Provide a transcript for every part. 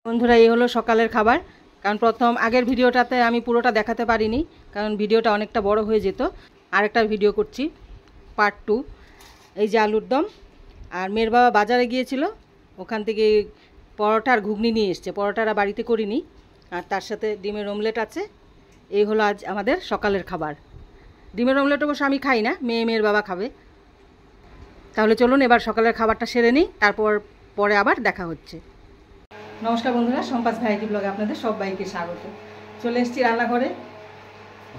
বন্ধুরা, এই হলো সকালের খাবার। কারণ প্রথম আগের ভিডিওটাতে আমি পুরোটা দেখাতে পারিনি, কারণ ভিডিওটা অনেকটা বড় হয়ে যেত। আরেকটা ভিডিও করছি, পার্ট 2। এই যে আলুর দম, আর মেয়ের বাবা বাজারে গিয়েছিল, ওখান থেকে পরোটা আর ঘুগনি নিয়ে এসছে। পরোটাটা বাড়িতে করিনি, আর তার সাথে ডিমের অমলেট আছে। এই হলো আজ আমাদের সকালের খাবার। ডিমের অমলেট অবশ্য আমি খাই না, মেয়ের বাবা খাবে। তাহলে চলুন এবার সকালের খাবারটা সেরে নিই, তারপর পরে আবার দেখা হচ্ছে। নমস্কার বন্ধুরা, সম্পাস ভ্যারাইটি ব্লগে আপনাদের সবাইকে স্বাগত। চলে এসেছি রান্নাঘরে।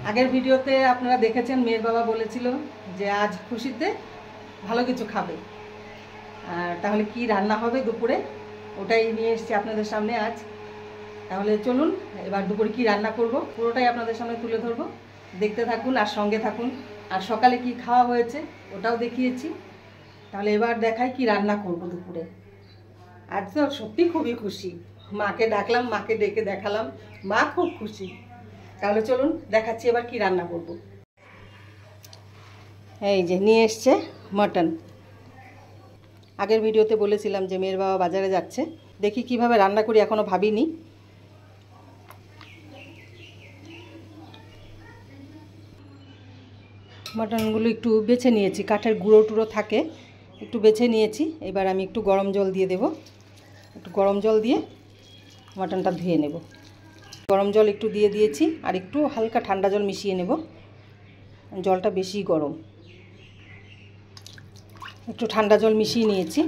আগের ভিডিওতে আপনারা দেখেছেন মেয়ের বাবা বলেছিল যে আজ খুশিতে ভালো কিছু খাবে, আর তাহলে কি রান্না হবে দুপুরে ওটাই নিয়ে এসেছি আপনাদের সামনে আজ। তাহলে চলুন এবার দুপুরে কি রান্না করব পুরোটাই আপনাদের সামনে তুলে ধরবো, দেখতে থাকুন আর সঙ্গে থাকুন। আর সকালে কি খাওয়া হয়েছে ওটাও দেখিয়েছি। তাহলে এবার দেখাই কি রান্না করব দুপুরে। আজ তো সত্যি খুবই খুশি, মাকে ডাকলাম, মাকে ডেকে দেখালাম, মা খুব খুশি। তাহলে চলুন দেখাচ্ছি এবার কি রান্না করব। এই যে নিয়ে এসছে মটন। আগের ভিডিওতে বলেছিলাম যে মেয়ের বাবা বাজারে যাচ্ছে, দেখি কিভাবে রান্না করি, এখনও ভাবিনি। মটনগুলো একটু বেছে নিয়েছি, কাঠের গুঁড়ো টুড়ো থাকে, একটু বেছে নিয়েছি। এবার আমি একটু গরম জল দিয়ে দেব, একটু গরম জল দিয়ে মটনটা ধুয়ে নেব। গরম জল একটু দিয়ে দিয়েছি, আর একটু হালকা ঠান্ডা জল মিশিয়ে নেব, জলটা বেশি গরম। একটু ঠান্ডা জল মিশিয়ে নিয়েছি।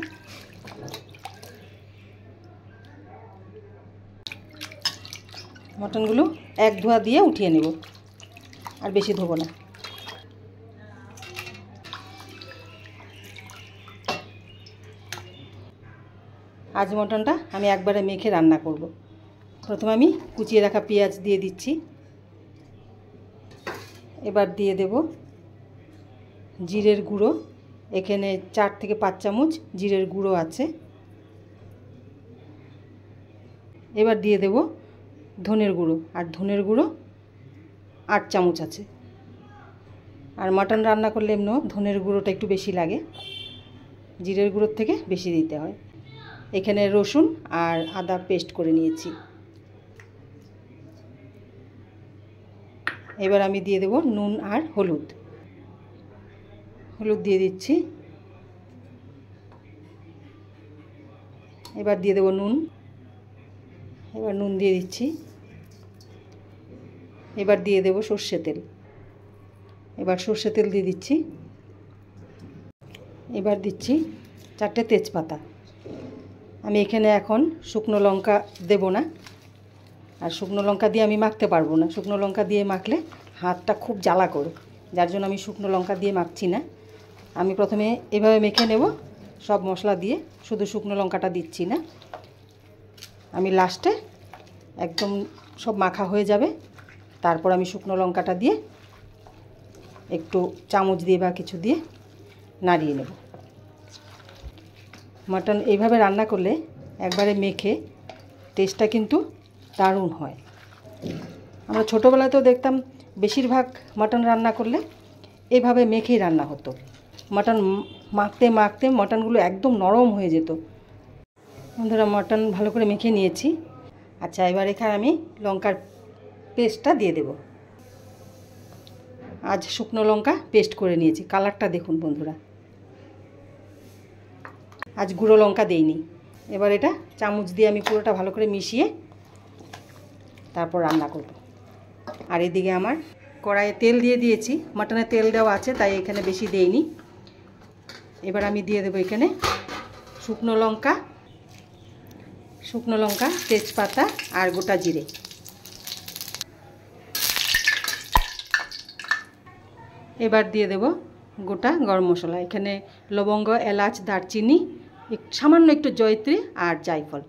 মটনগুলো এক ধোয়া দিয়ে উঠিয়ে নেব, আর বেশি ধোবো না। আজ মটনটা আমি একবারে মেখে রান্না করব। প্রথমে আমি কুচিয়ে রাখা পেঁয়াজ দিয়ে দিচ্ছি। এবার দিয়ে দেব জিরের গুঁড়ো, এখানে 4 থেকে 5 চামচ জিরের গুঁড়ো আছে। এবার দিয়ে দেব ধনের গুঁড়ো, আর ধনের গুঁড়ো 8 চামচ আছে। আর মটন রান্না করলে এমনিও ধনের গুঁড়োটা একটু বেশি লাগে, জিরের গুঁড়োর থেকে বেশি দিতে হয়। এখানে রসুন আর আদা পেস্ট করে নিয়েছি। এবার আমি দিয়ে দেব নুন আর হলুদ। হলুদ দিয়ে দিচ্ছি। এবার দিয়ে দেব নুন। এবার নুন দিয়ে দিচ্ছি। এবার দিয়ে দেব সর্ষে তেল। এবার সর্ষে তেল দিয়ে দিচ্ছি। এবার দিচ্ছি 4টে তেজপাতা। আমি এখানে এখন শুকনো লঙ্কা দেব না, আর শুকনো লঙ্কা দিয়ে আমি মাখতে পারবো না। শুকনো লঙ্কা দিয়ে মাখলে হাতটা খুব জ্বালা করে, যার জন্য আমি শুকনো লঙ্কা দিয়ে মাখছি না। আমি প্রথমে এভাবে মেখে নেব সব মশলা দিয়ে, শুধু শুকনো লঙ্কাটা দিচ্ছি না। আমি লাস্টে একদম সব মাখা হয়ে যাবে, তারপর আমি শুকনো লঙ্কাটা দিয়ে একটু চামচ দিয়ে বা কিছু দিয়ে নাড়িয়ে নেব। মটন এইভাবে রান্না করলে একবারে মেখে টেস্টটা কিন্তু দারুণ হয়। আমরা ছোটোবেলাতেও দেখতাম বেশিরভাগ মটন রান্না করলে এইভাবে মেখেই রান্না হতো। মটন মাখতে মাখতে মটনগুলো একদম নরম হয়ে যেত। বন্ধুরা, মটন ভালো করে মেখে নিয়েছি। আচ্ছা, এবার এখানে আমি লঙ্কার পেস্টটা দিয়ে দেব। আজ শুকনো লঙ্কা পেস্ট করে নিয়েছি, কালারটা দেখুন বন্ধুরা। আজ গুঁড়ো লঙ্কা দেইনি। এবার এটা চামচ দিয়ে আমি পুরোটা ভালো করে মিশিয়ে তারপর রান্না করব। আর এদিকে আমার কড়াইয়ে তেল দিয়ে দিয়েছি, মটনে তেল দেওয়া আছে তাই এখানে বেশি দেইনি। এবার আমি দিয়ে দেবো এখানে শুকনো লঙ্কা, তেজপাতা আর গোটা জিরে। এবার দিয়ে দেব গোটা গরম মশলা, এখানে লবঙ্গ, এলাচ, দারচিনি, সামান্য একটু জয়িত্রী আর জায়ফল।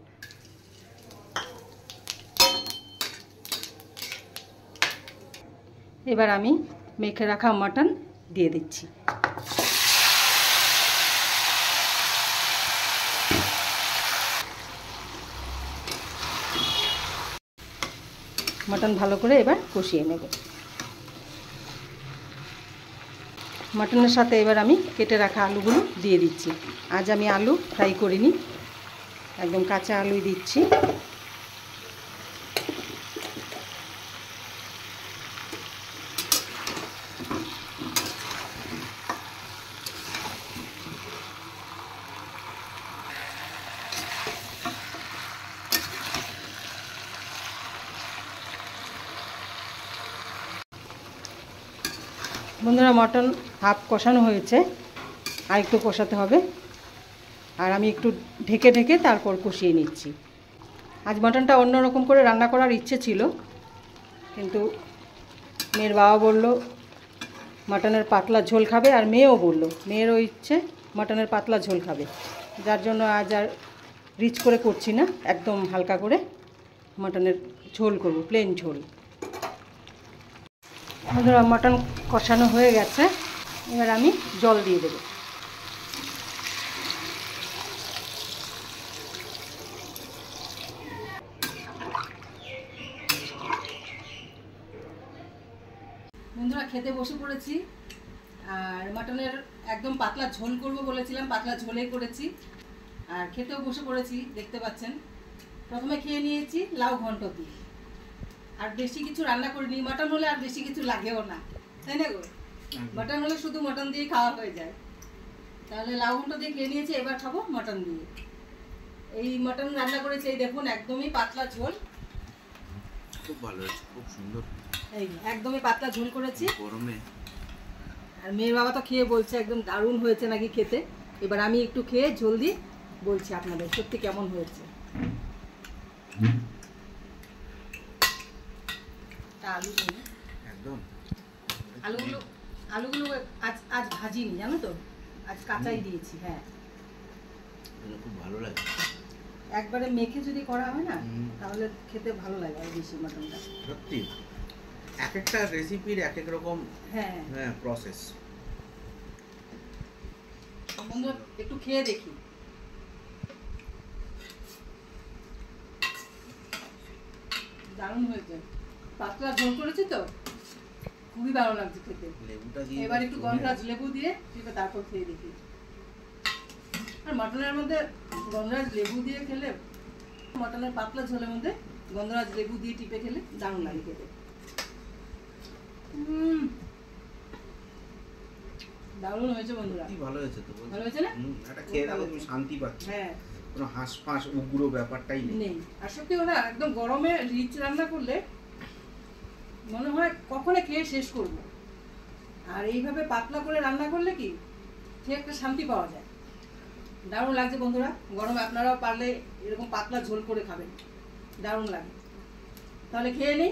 এবার আমি মেখে রাখা মটন দিয়ে দিচ্ছি। মটন ভালো করে এবার কষিয়ে নেব। মটনের সাথে এবার আমি কেটে রাখা আলুগুলো দিয়ে দিচ্ছি। আজ আমি আলু ফ্রাই করিনি, একদম কাঁচা আলুই দিচ্ছি। বন্ধুরা মটন হাফ কষানো হয়েছে, আর একটু কষাতে হবে। আর আমি একটু ঢেকে ঢেকে তারপর কষিয়ে নিচ্ছি। আজ মটনটা অন্যরকম করে রান্না করার ইচ্ছে ছিল, কিন্তু মেয়ের বাবা বলল মটনের পাতলা ঝোল খাবে, আর মেয়েও বলল মেয়েরও ইচ্ছে মটনের পাতলা ঝোল খাবে, যার জন্য আজ আর রিচ করে করছি না, একদম হালকা করে মটনের ঝোল করব, প্লেন ঝোল। বন্ধুরা মটন কষানো হয়ে গেছে, এবার আমি জল দিয়ে দেবো। বন্ধুরা খেতে বসে পড়েছি, আর মটনের একদম পাতলা ঝোল করব বলেছিলাম, পাতলা ঝোলেই করেছি। আর খেতেও বসে পড়েছি, দেখতে পাচ্ছেন। প্রথমে খেয়ে নিয়েছি লাউ ঘন্ট দিয়ে, আর বেশি কিছু রান্না করিনি। মটন হলে আর বেশি কিছু লাগেও না, তাই না গো? মটন হলে শুধু মটন দিয়ে খাওয়া হয়ে যায়। তাহলে লাউ ঘন্ট দিয়ে খেয়ে নিয়েছি, এবার খাবো মটন দিয়ে। এই মটন রান্না করেছি, এই দেখুন একদমই পাতলা ঝোল, খুব ভালো হয়েছে, খুব সুন্দর। এই একদমই পাতলা ঝোল করেছি গরমে। আর মেয়ের বাবা তো খেয়ে বলছে একদম দারুণ হয়েছে নাকি খেতে। এবার আমি একটু খেয়ে ঝোল দিয়ে বলছি আপনাদের সত্যি কেমন হয়েছে। আলু একদম আলুগুলো আজ ভাজিনি, জানো তো, আজ কাঁচাই দিয়েছি। হ্যাঁ, খুব ভালো লাগে। একবারে মেখে যদি করা হয় না, তাহলে খেতে ভালো লাগে আর বেশি মটনটা। সত্যি এক একটা রেসিপির এক এক রকম হ্যাঁ হ্যাঁ প্রসেস। বন্ধুরা একটু খেয়ে দেখি। দারুণ হয়েছে, পাতলা ঝোল করেছি তো, খুবই ভালো লাগছে খেতে। লেবুটা দিয়ে এবার একটু গন্ধরাজ লেবু দিয়ে তারপর খেয়ে দেখি। আর মটনের মধ্যে গন্ধরাজ লেবু দিয়ে খেলে, মটনের পাতলা ঝোলের মধ্যে গন্ধরাজ লেবু দিয়ে টিপে খেলে দারুণ লাগে খেতে। দারুণ হয়েছে বন্ধুরা, কি ভালো হয়েছে তো। ভালো হয়েছে না? এটা খেয়ে দেখো, তুমি শান্তি পাচ্ছ। হ্যাঁ, কোনো হাঁসফাঁস উগ্র ব্যাপারটাই নেই। আর সত্যি ওরা একদম গরমে রিচ রান্না করলে মনে হয় কখনো খেয়ে শেষ করব। আর এইভাবে পাতলা করে রান্না করলে কি খেয়ে একটা শান্তি পাওয়া যায়। দারুণ লাগছে বন্ধুরা, গরমে আপনারাও পারলে এরকম পাতলা ঝোল করে খাবেন, দারুণ লাগে। তাহলে খেয়ে নিই।